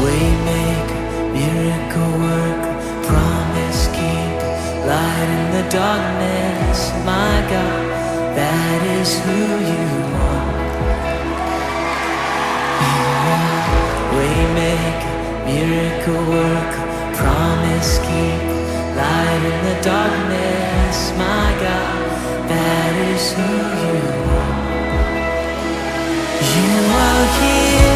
Waymaker, miracle worker, promise keeper, light in the darkness, my God, that is who you are. You are waymaker, miracle worker, promise keeper, light in the darkness, my God, that is who you are. You are here.